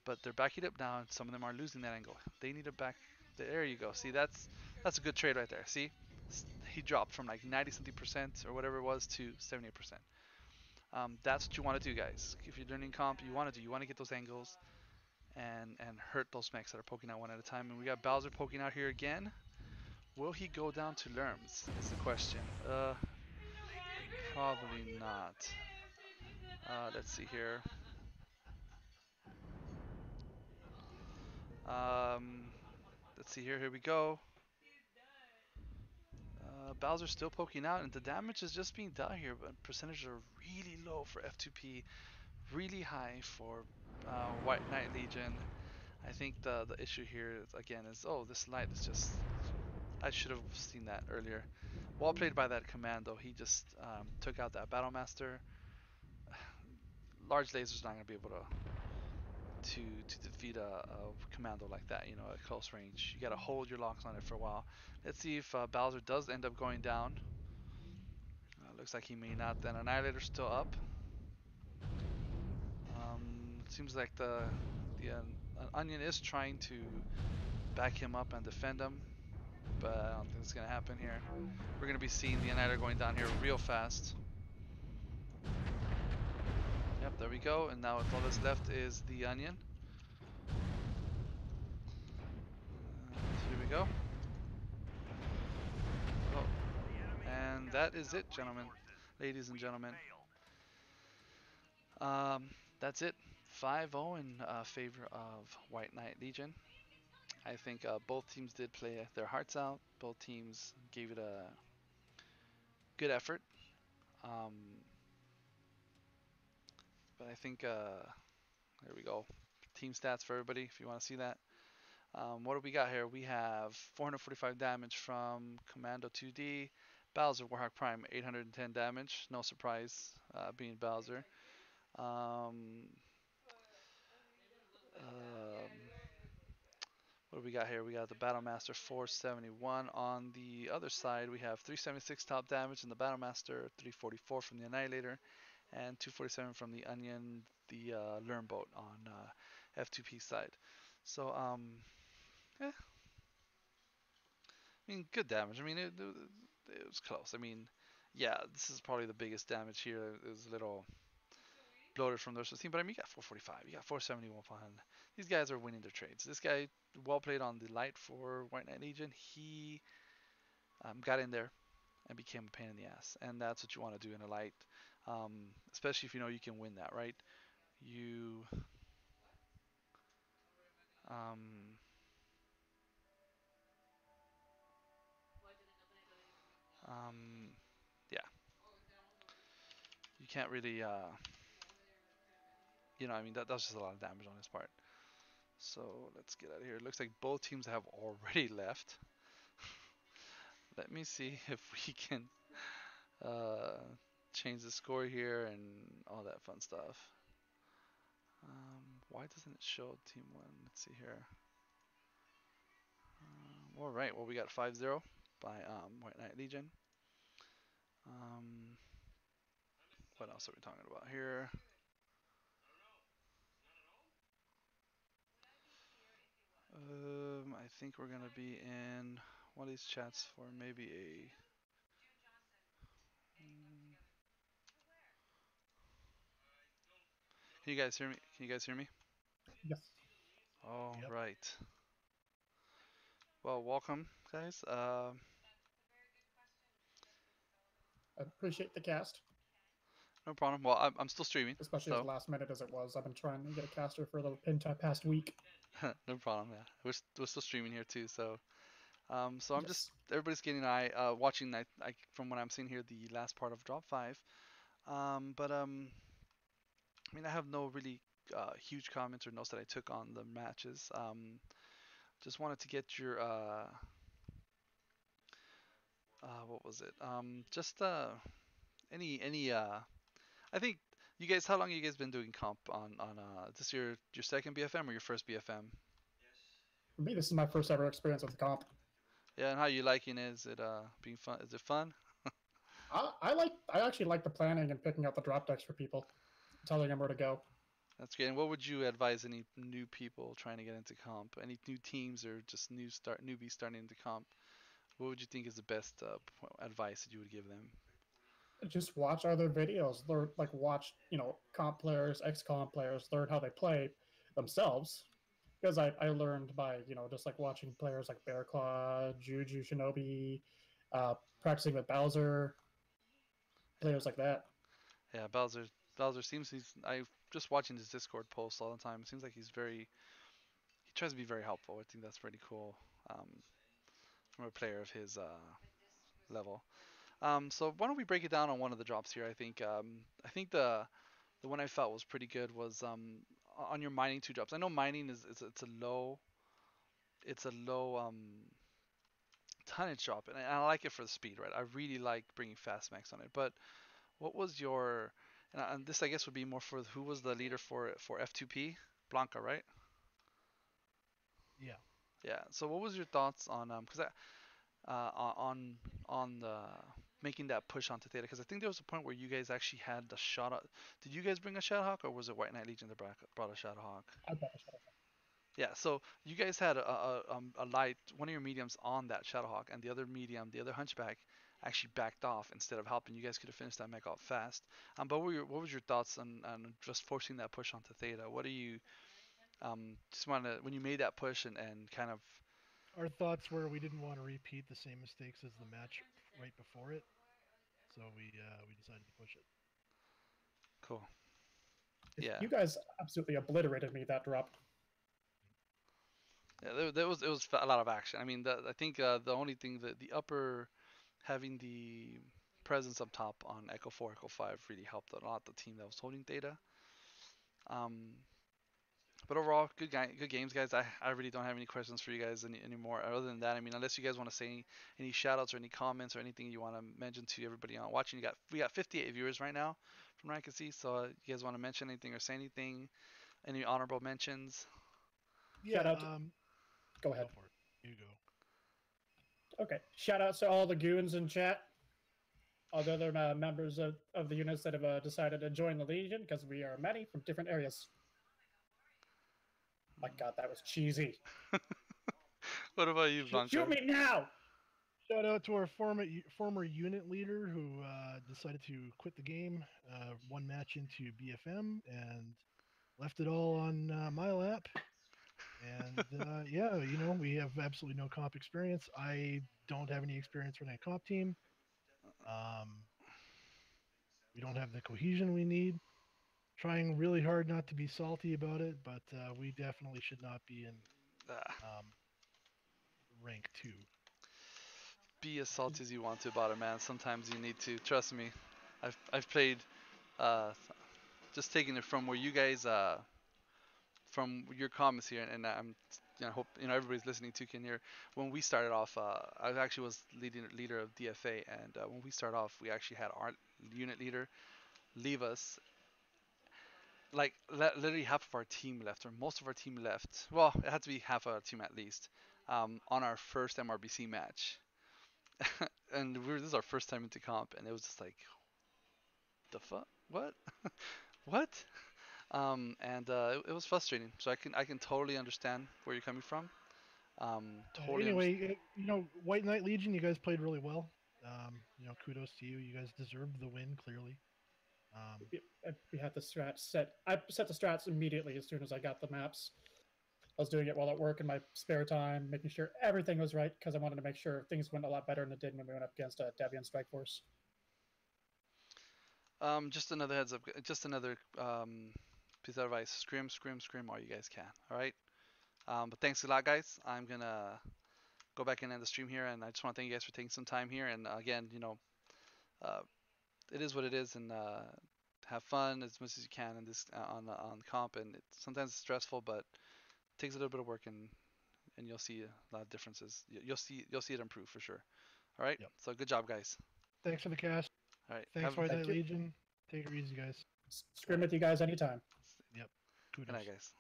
but they're backing up now, and some of them are losing that angle. They need to back. There you go. See, that's a good trade right there. See, he dropped from like 90 something percent or whatever it was to 78%. That's what you want to do, guys. If you're learning comp, you want to do. You want to get those angles and hurt those mechs that are poking out one at a time. And we got Bowser poking out here again. Will he go down to Lerms? Is the question. Probably not. Let's see here. Um, let's see here. Here we go. Bowser's still poking out, and the damage is just being done here, but percentages are really low for F2P, really high for White Knight Legion. I think the issue here is, again, is this light is just. I should have seen that earlier. Well played by that commando. He just took out that Battlemaster. Large laser's not gonna be able to defeat a commando like that, you know, at close range. You gotta hold your locks on it for a while. Let's see if Bowser does end up going down. Looks like he may not. Then Annihilator's still up. Seems like the Onion is trying to back him up and defend him, but I don't think it's gonna happen here. We're gonna be seeing the Annihilator going down here real fast. Yep, there we go. And now all that's left is the Onion. Here we go. Oh, and that is it, gentlemen, ladies and gentlemen. That's it. 5-0 in favor of White Knight Legion. I think both teams did play their hearts out. Both teams gave it a good effort. Um, but I think, there we go. Team stats for everybody if you want to see that. What do we got here? We have 445 damage from Commando 2D. Bowser Warhawk Prime, 810 damage. No surprise being Bowser. What do we got here? We got the Battlemaster 471. On the other side, we have 376 top damage in the Battlemaster, 344 from the Annihilator, and 247 from the Onion, the Boat on F2P side. So, I mean, good damage. I mean, it was close. I mean, yeah, this is probably the biggest damage here. It was a little bloated from the rest of the team, but I mean, you got 445, you got 471 behind. These guys are winning their trades. This guy, well played on the light for White Knight Legion. He got in there and became a pain in the ass, and that's what you want to do in a light, especially if you know you can win that, right? You, um, um, yeah, you can't really, you know, I mean, that's just a lot of damage on his part. So let's get out of here. It looks like both teams have already left. Let me see if we can uh, change the score here and all that fun stuff. Why doesn't it show team one? Let's see here. All right, well we got 5-0 by White Knight Legion. What else are we talking about here? I think we're gonna be in one of these chats for maybe a. Can you guys hear me? Can you guys hear me? Yes. All Yep. right. Well, welcome, guys. I appreciate the cast, No problem. Well, I'm still streaming, especially as so last minute as it was. I've been trying to get a caster for the past week. no problem. Yeah, we're still streaming here too. So so I'm just Yes. everybody's getting an eye watching. I from what I'm seeing here, the last part of Drop 5. But I mean, I have no really huge comments or notes that I took on the matches. Just wanted to get your what was it? Just any I think you guys. How long you guys been doing comp on is this your second BFM or your first BFM? For me, this is my first ever experience with the comp. Yeah, and how you liking it? Is it being fun? Is it fun? I actually like the planning and picking out the drop decks for people, telling them where to go. That's great. And what would you advise any new people trying to get into comp? Any new teams or just newbies starting into comp? What would you think is the best advice that you would give them? Just watch other videos. Learn, like, watch, comp players, ex-comp players, learn how they play themselves. Because I learned by, just like watching players like Bear Claw, Juju Shinobi, uh, practicing with Bowser, players like that. Yeah, Bowser seems I just watching his Discord posts all the time. It seems like he tries to be very helpful. I think that's pretty cool um, from a player of his level. So why don't we break it down on one of the drops here? I think the one I felt was pretty good was on your mining two drops. I know mining is it's a low tonnage drop, and I like it for the speed, right? I really like bringing fast max on it. But what was your and this I guess would be more for who was the leader for F2P? Blanca, right? Yeah. Yeah. So what was your thoughts on because on the making that push onto Theta? Because I think there was a point where you guys actually had the shot. Did you guys bring a Shadowhawk, or was it White Knight Legion that brought a Shadowhawk? I bet I should. Yeah, so you guys had a light, one of your mediums on that Shadowhawk, and the other medium, the other Hunchback, actually backed off instead of helping. You guys could have finished that mech out fast. But what was your thoughts on just forcing that push onto Theta? What do you just want to when you made that push and kind of Our thoughts were we didn't want to repeat the same mistakes as the match right before it, so we decided to push it. cool? Yeah, You guys absolutely obliterated me that drop. yeah, it was a lot of action. I mean, I think the only thing the upper having the presence up top on Echo 4, Echo 5 really helped a lot the team that was holding Theta. Um, But overall, good games, guys. I really don't have any questions for you guys anymore. Other than that, I mean, unless you guys want to say any shout outs or any comments or anything you want to mention to everybody on watching, we got 58 viewers right now from what I can see. So you guys want to mention anything or say anything? Any honorable mentions? Yeah. Shout out. Go Go ahead. for it. You go. Okay. Shout outs to all the goons in chat, all the other members of the units that have decided to join the Legion, because we are many from different areas. My God, that was cheesy. What about you, Blanca? Shoot me now! Shout out to our former unit leader who decided to quit the game one match into BFM and left it all on my lap. And yeah, we have absolutely no comp experience. I don't have any experience running a comp team. Um, we don't have the cohesion we need. Trying really hard not to be salty about it, but we definitely should not be in Ah, um, rank 2. be as salty as you want to about it, man. Sometimes you need to. Trust me. I've played. Uh, just taking it from where you guys from your comments here, and I'm hope everybody's listening to can hear. When we started off, I actually was leader of DFA, and when we started off, we actually had our unit leader leave us. Like literally half of our team left, or most of our team left. Well, it had to be half of our team at least. On our first MRBC match, and this is our first time into comp, and it was just like, the fuck, what, what? And it was frustrating. So I can totally understand where you're coming from. Totally understand. Anyway, White Knight Legion, you guys played really well. Kudos to you. You guys deserved the win clearly. We had the strats set. I set the strats immediately as soon as I got the maps. I was doing it while at work in my spare time, making sure everything was right because I wanted to make sure things went a lot better than it did when we went up against Debian Strike Force. Just another heads up. Just another piece of advice. Scrim, scrim, scrim all you guys can. All right. But thanks a lot, guys. I'm gonna go back and end the stream here, and I just want to thank you guys for taking some time here. And again, uh, it is what it is, and have fun as much as you can in this on comp, and sometimes it's stressful, but it takes a little bit of work, and you'll see a lot of differences. You'll see it improve for sure. All right. Yep. So good job, guys. Thanks for the cast. All right. Thanks, Have, White Thank Knight you. Legion. Take it easy, guys. Scream with you guys anytime. Yep. good Kudos. night, guys.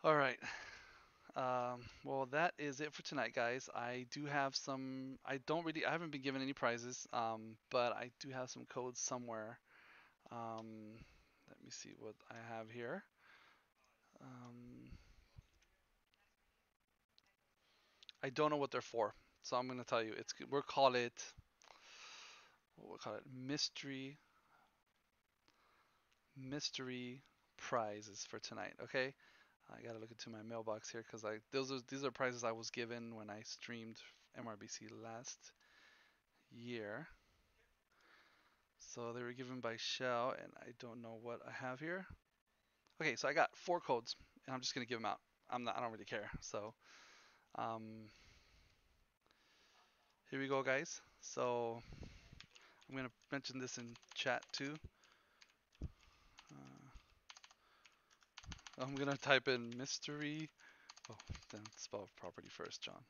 All right. Well, that is it for tonight, guys. I do have some. I haven't been given any prizes. But I do have some codes somewhere. Let me see what I have here. I don't know what they're for, so I'm gonna tell you. We'll call it. We'll call it mystery prizes for tonight. Okay. I gotta look into my mailbox here because these are prizes I was given when I streamed MRBC last year. So they were given by Shell, and I don't know what I have here. Okay, so I got 4 codes, and I'm just gonna give them out. I don't really care. So, here we go, guys. So I'm gonna mention this in chat too. I'm gonna type in mystery. Oh, then spell property first, John.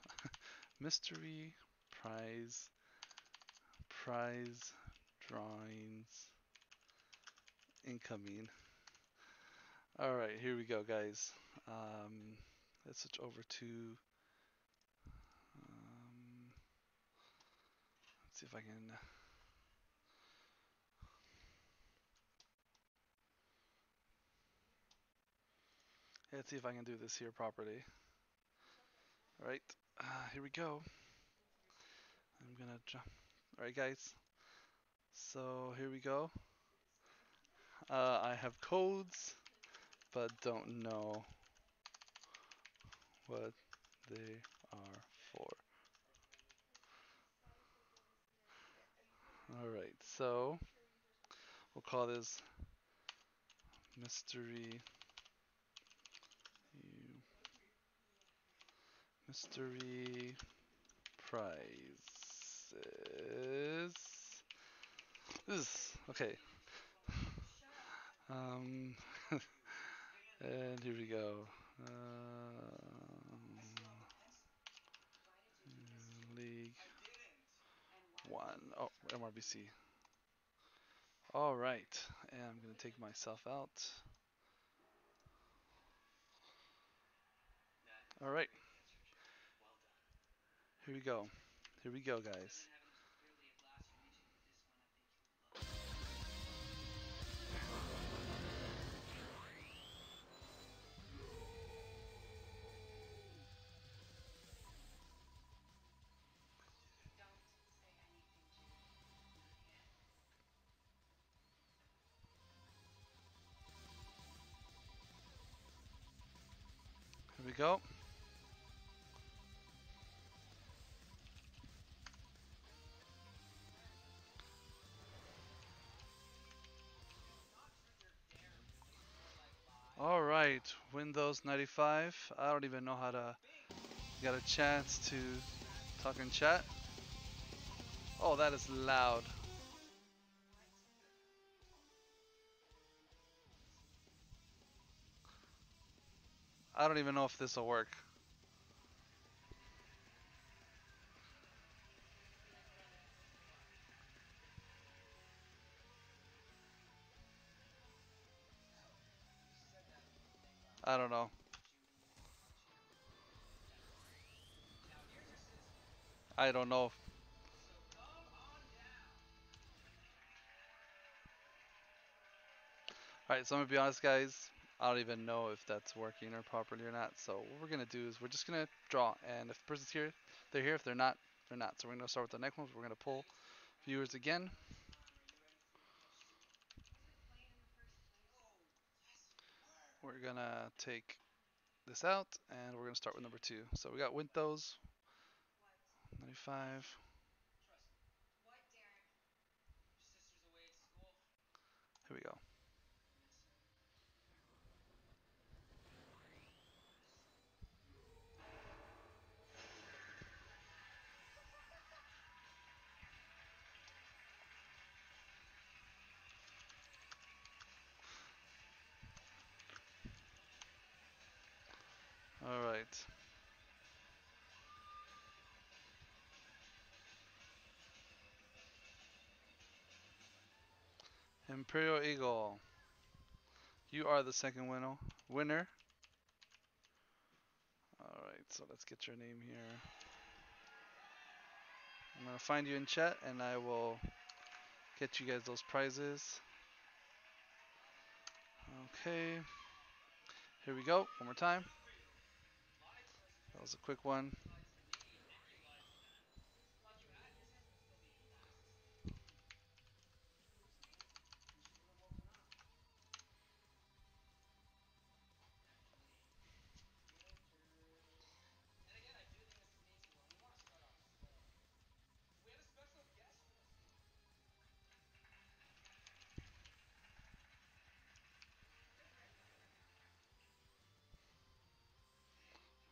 Mystery prize drawings incoming. All right, here we go, guys. Let's switch over to. Let's see if I can. Let's see if I can do this here properly. All right, here we go. I'm gonna jump. All right, guys. So here we go. I have codes, but don't know what they are for. All right, so we'll call this mystery prizes. Okay. Um, and here we go. League 1. Oh, MRBC. All right, and I'm gonna take myself out. All right. Here we go. Here we go, guys. Here we go. All right, Windows 95. I don't even know how to get a chance to talk in chat. Oh, that is loud. I don't even know if this will work. I don't know. I don't know. Alright, so I'm gonna be honest, guys. I don't even know if that's working or properly or not. So what we're gonna do is we're just gonna draw, and if the person's here, they're here. If they're not, they're not. So we're gonna start with the next one. We're gonna pull viewers again. We're gonna take this out, and we're gonna start with number 2. So we got Windows 95. Here we go. right. Imperial Eagle. You are the second winner. Alright, so let's get your name here. I'm gonna find you in chat and I will get you guys those prizes. Okay. Here we go. One more time. That was a quick one.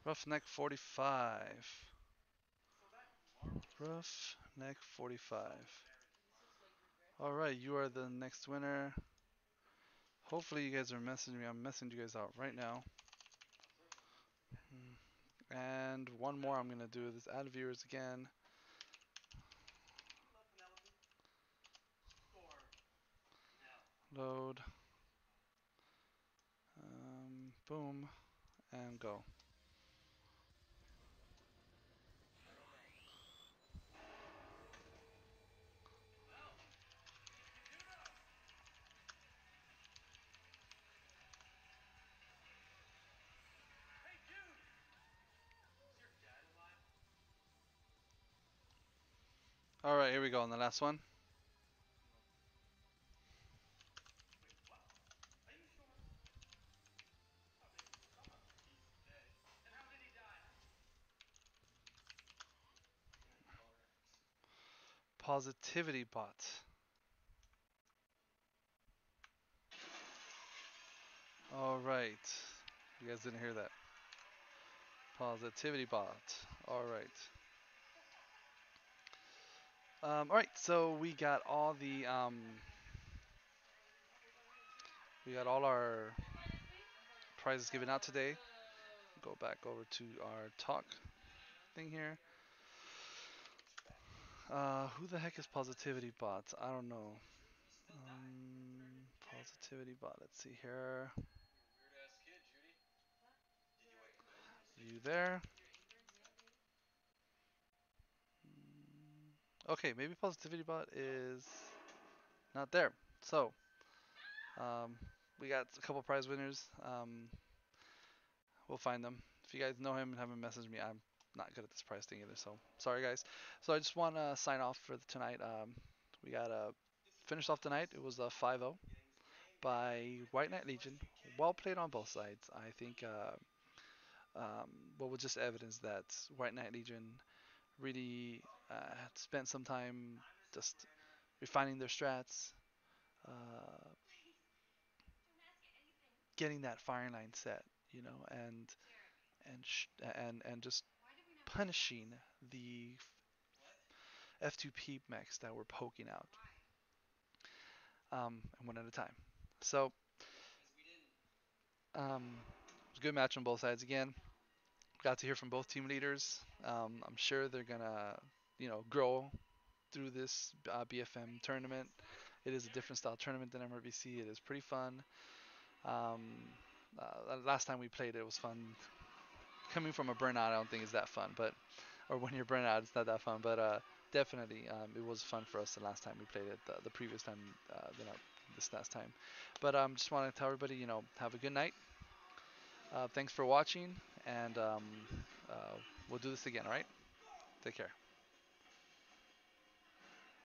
Roughneck 45. Roughneck 45. Alright, you are the next winner. Hopefully you guys are messaging me. I'm messaging you guys out right now. And one more I'm going to do is add viewers again. Load. Boom. And go. Alright, here we go on the last one. Positivity bot. Alright. You guys didn't hear that. Positivity bot. Alright. Alright, so we got all the we got all our prizes given out today. Go back over to our talk thing here. Who the heck is Positivity Bot? I don't know. Positivity Bot. Let's see here. You there? Okay, maybe Positivity Bot is not there. So, we got a couple prize winners. We'll find them. If you guys know him and haven't messaged me, I'm not good at this prize thing either. So, sorry guys. So I just want to sign off for tonight. We got finished off tonight. It was a 5-0 by White Knight Legion. Well played on both sides. I think what was just evidence that White Knight Legion really spent some time just refining their strats, getting that firing line set, you know, and just punishing the F2P mechs that were poking out, and one at a time. So it was a good match on both sides again. Got to hear from both team leaders. I'm sure they're gonna, grow through this BFM tournament. It is a different style tournament than MRBC. It is pretty fun. Last time we played, it was fun. Coming from a burnout, I don't think is that fun, or when you're burnt out, it's not that fun. But definitely, it was fun for us the last time we played it. The previous time, not this last time. But just want to tell everybody, have a good night. Thanks for watching, and we'll do this again. All right, take care.